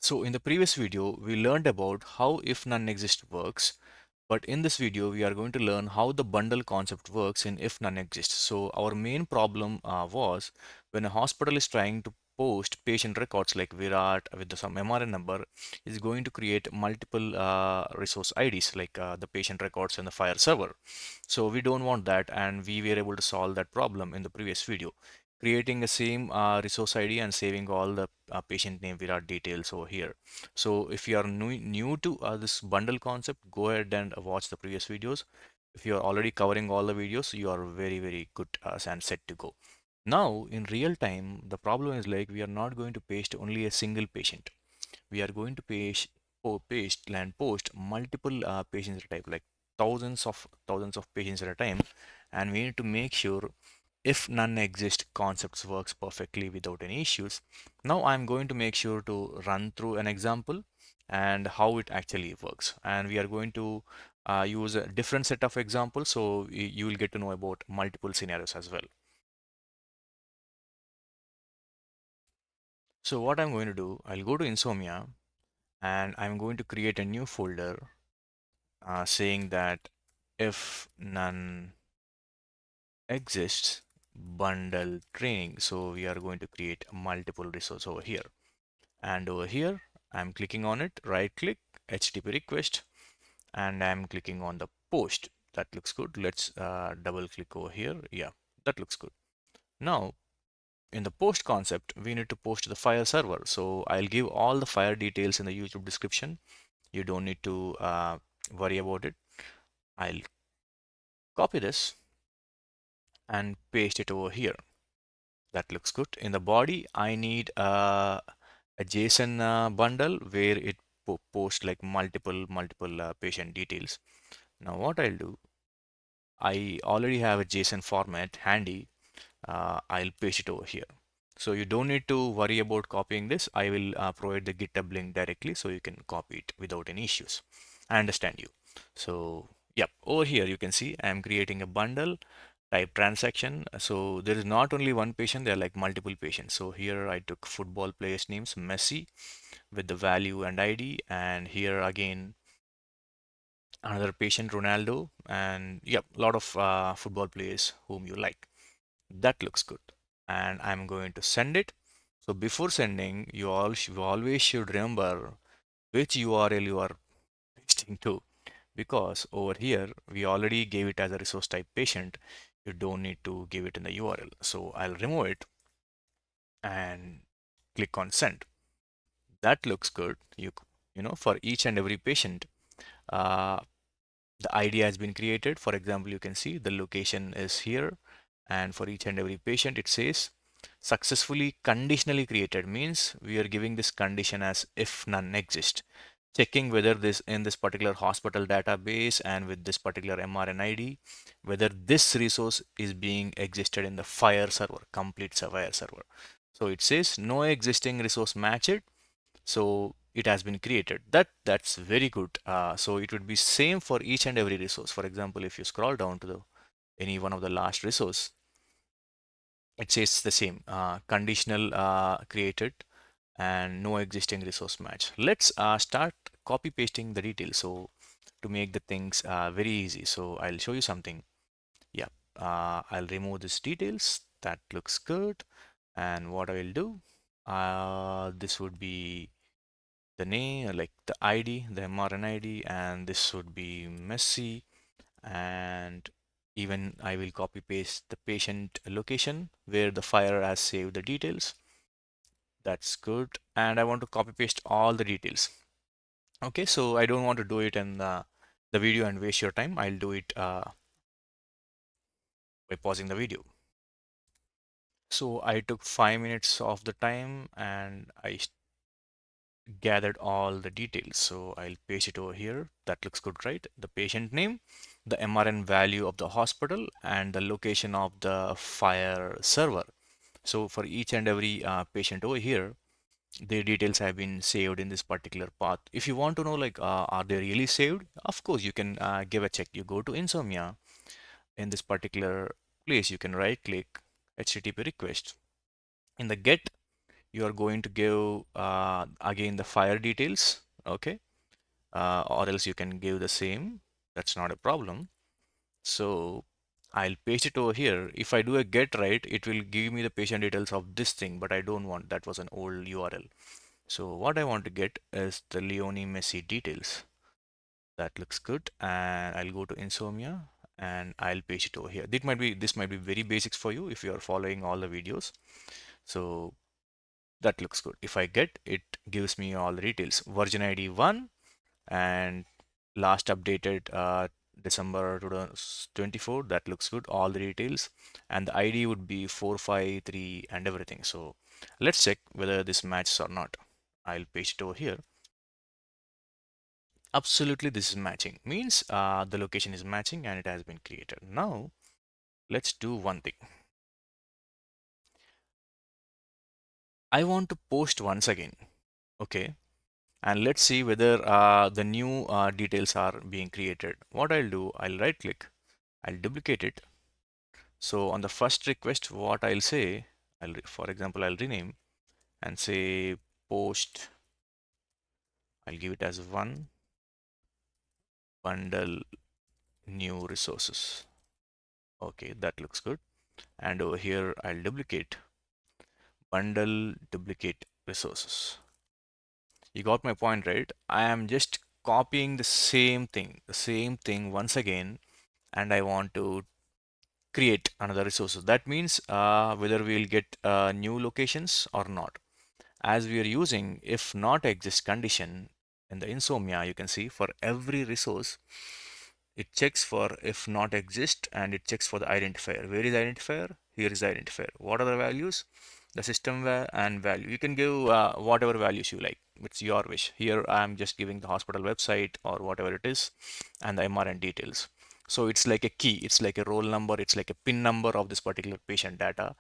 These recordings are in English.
So in the previous video, we learned about how ifNoneExist works, but in this video, we are going to learn how the bundle concept works in ifNoneExist. So our main problem was when a hospital is trying to post patient records like Virat with some MRN number is going to create multiple resource IDs like the patient records in the FHIR server. So we don't want that, and we were able to solve that problem in the previous video, creating the same resource ID and saving all the patient name Virat details over here. So if you are new to this bundle concept, go ahead and watch the previous videos. If you are already covering all the videos, you are very good and set to go. Now in real time, the problem is like we are not going to paste only a single patient. We are going to paste and post multiple patients at a time, like thousands of patients at a time, and we need to make sure if none exist concepts works perfectly without any issues. Now I'm going to make sure to run through an example and how it actually works, and we are going to use a different set of examples, so you will get to know about multiple scenarios as well. So what I'm going to do, I'll go to Insomnia and I'm going to create a new folder saying that if none exists bundle training. So we are going to create multiple resource over here, and over here I'm clicking on it, right click, HTTP request, and I'm clicking on the post. That looks good. Let's double click over here. Yeah, that looks good. Now in the post concept, we need to post to the FHIR server. So I'll give all the FHIR details in the YouTube description. You don't need to worry about it. I'll copy this and paste it over here. That looks good. In the body, I need a JSON bundle where it posts like multiple patient details. Now what I'll do, I already have a JSON format handy. I'll paste it over here. So you don't need to worry about copying this. I will provide the GitHub link directly so you can copy it without any issues. I understand you. So yep, over here you can see I'm creating a bundle type transaction. So there is not only one patient, there are like multiple patients. So here I took football players names Messi with the value and ID, and here again another patient Ronaldo, and yep, a lot of football players whom you like. That looks good, and I'm going to send it. So before sending, you always should remember which URL you are pasting to, because over here we already gave it as a resource type patient. You don't need to give it in the URL. So I'll remove it and click on send. That looks good. You know, for each and every patient, uh, the ID has been created. For example, you can see the location is here, and for each and every patient it says successfully conditionally created, means we are giving this condition as if none exist, checking whether this in this particular hospital database and with this particular MRN ID, whether this resource is being existed in the FHIR server, complete FHIR server. So it says no existing resource matched, so it has been created. That's very good. So it would be same for each and every resource. For example, if you scroll down to the any one of the last resource, it says the same conditional created and no existing resource match. Let's start copy pasting the details, so to make the things very easy. So I'll show you something. Yeah, I'll remove these details. That looks good. And what I will do, this would be the name, like the ID, the MRN ID, and this would be Messi. And even I will copy paste the patient location where the FHIR has saved the details. That's good. And I want to copy paste all the details. Okay, so I don't want to do it in the video and waste your time. I'll do it by pausing the video. So I took 5 minutes of the time and I gathered all the details. So I'll paste it over here. That looks good, right? The patient name, the MRN value of the hospital, and the location of the FHIR server. So for each and every patient over here, the details have been saved in this particular path. If you want to know like are they really saved, of course you can give a check. You go to Insomnia. In this particular place you can right click, HTTP request. In the get, you are going to give again the FHIR details, okay? Or else you can give the same. That's not a problem. So I'll paste it over here. If I do a get right, it will give me the patient details of this thing, but I don't want that was an old URL. So what I want to get is the Lionel Messi details. That looks good. And I'll go to Insomnia and I'll paste it over here. This might be very basics for you if you are following all the videos. So that looks good. If I get it, gives me all the details. Version ID 1 and last updated December 2024. That looks good. All the details and the ID would be 453 and everything. So let's check whether this matches or not. I'll paste it over here. Absolutely, this is matching. Means the location is matching and it has been created. Now let's do one thing. I want to post once again. Okay. And let's see whether the new details are being created. What I'll do, I'll right click, I'll duplicate it. So on the first request, what I'll say, for example, I'll rename and say post. I'll give it as one bundle new resources. Okay, that looks good. And over here, I'll duplicate bundle duplicate resources. You got my point, right? I am just copying the same thing once again, and I want to create another resources. That means whether we'll get new locations or not. As we are using if not exist condition in the Insomnia, you can see for every resource, it checks for if not exist and it checks for the identifier. Where is identifier? Here is identifier. What are the values? The system and value. You can give whatever values you like. It's your wish. Here I am just giving the hospital website or whatever it is and the MRN details. So it's like a key, it's like a roll number, it's like a PIN number of this particular patient data,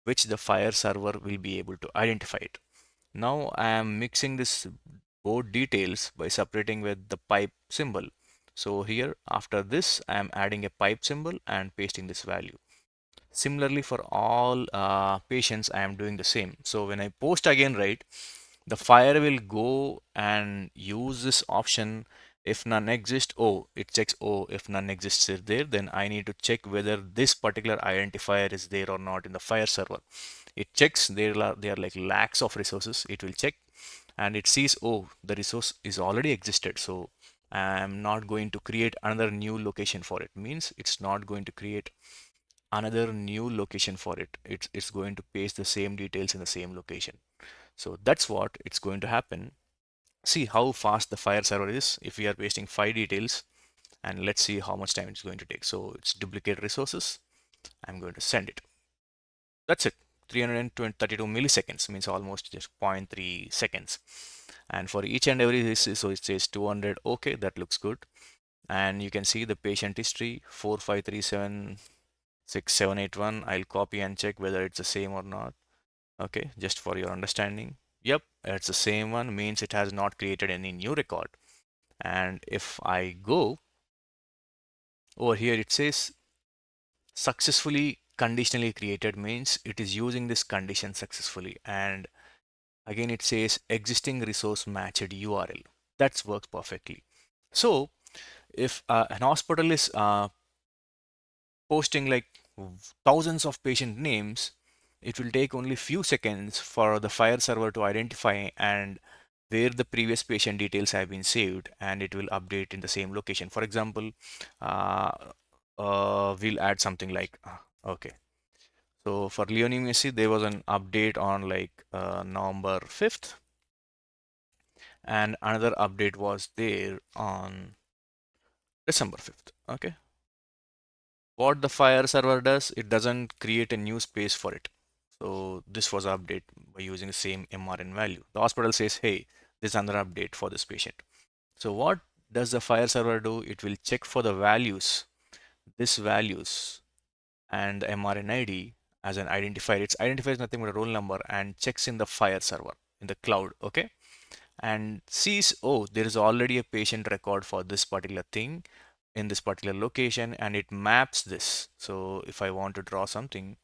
which the FHIR server will be able to identify it. Now I am mixing this board details by separating with the pipe symbol. So here after this I am adding a pipe symbol and pasting this value. Similarly for all patients I am doing the same. So when I post again, right, the FHIR will go and use this option if none exists. Oh, it checks, oh, if none exists is there, then I need to check whether this particular identifier is there or not in the FHIR server. It checks, there are like lakhs of resources. It will check and it sees, oh, the resource is already existed, so I'm not going to create another new location for it. Means it's not going to create another new location for it. It's going to paste the same details in the same location. So that's what it's going to happen. See how fast the FHIR server is if we are pasting 5 details, and let's see how much time it's going to take. So it's duplicate resources. I'm going to send it. That's it. 332 milliseconds means almost just 0.3 seconds. And for each and every, so it says 200. Okay, that looks good. And you can see the patient history 4537671. I'll copy and check whether it's the same or not. Okay, just for your understanding. Yep, it's the same one, means it has not created any new record. And if I go over here, it says successfully conditionally created, means it is using this condition successfully. And again, it says existing resource matched URL. That works perfectly. So if an hospital is posting like thousands of patient names, it will take only few seconds for the FHIR server to identify and where the previous patient details have been saved, and it will update in the same location. For example, uh, we'll add something like, okay. So for Lionel Messi, there was an update on like November 5th, and another update was there on December 5th. Okay. What the FHIR server does, it doesn't create a new space for it. So this was an update by using the same MRN value. The hospital says, hey, there's another update for this patient. So what does the FHIR server do? It will check for the values, this values and the MRN ID as an identifier. Its identifier is nothing but a roll number and checks in the FHIR server in the cloud. Okay. And sees, oh, there is already a patient record for this particular thing in this particular location, and it maps this. So if I want to draw something,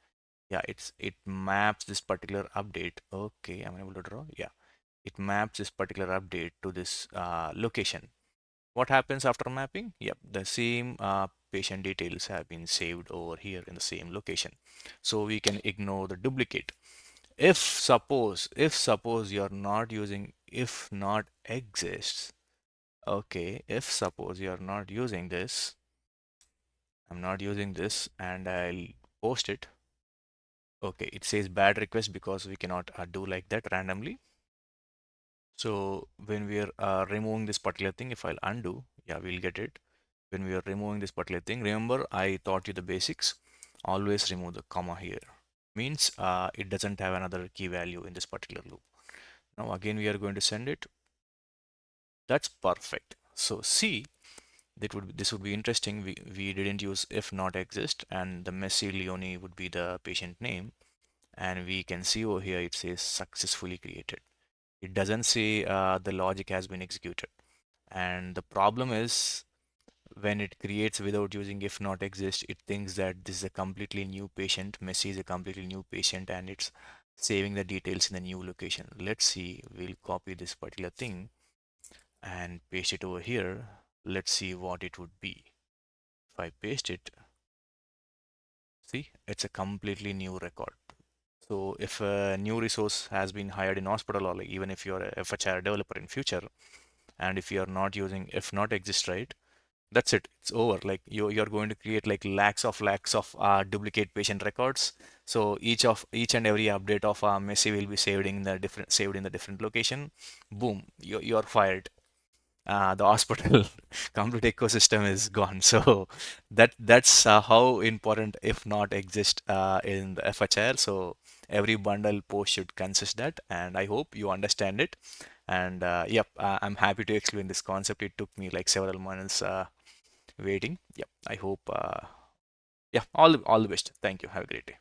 Yeah, it maps this particular update. Okay, I'm able to draw. Yeah, it maps this particular update to this location. What happens after mapping? Yep, the same patient details have been saved over here in the same location. So we can ignore the duplicate. If suppose you're not using if not exists, okay, if suppose you're not using this, I'm not using this and I'll post it. Okay, it says bad request because we cannot do like that randomly. So when we are removing this particular thing, if I'll undo, yeah, we'll get it. When we are removing this particular thing, remember I taught you the basics. Always remove the comma here. Means it doesn't have another key value in this particular loop. Now again, we are going to send it. That's perfect. So see, this would be interesting. We didn't use if not exist, and the Messi Leone would be the patient name, and we can see over here it says successfully created. It doesn't say the logic has been executed. And the problem is when it creates without using if not exist, it thinks that this is a completely new patient. Messi is a completely new patient and it's saving the details in the new location. Let's see, we'll copy this particular thing and paste it over here. Let's see what it would be. If I paste it, see, it's a completely new record. So if a new resource has been hired in hospital or like even if you're a FHIR developer in future, and if you're not using if not exist, right? That's it, it's over. Like you're going to create like lakhs of duplicate patient records. So each and every update of Messi will be saved in the different location. Boom, you're fired. The hospital complete ecosystem is gone. So that's how important if not exist in the FHIR. So every bundle post should consist that, and I hope you understand it. And yep, I'm happy to explain this concept. It took me like several months waiting. Yep, I hope. Yeah, all the best. Thank you. Have a great day.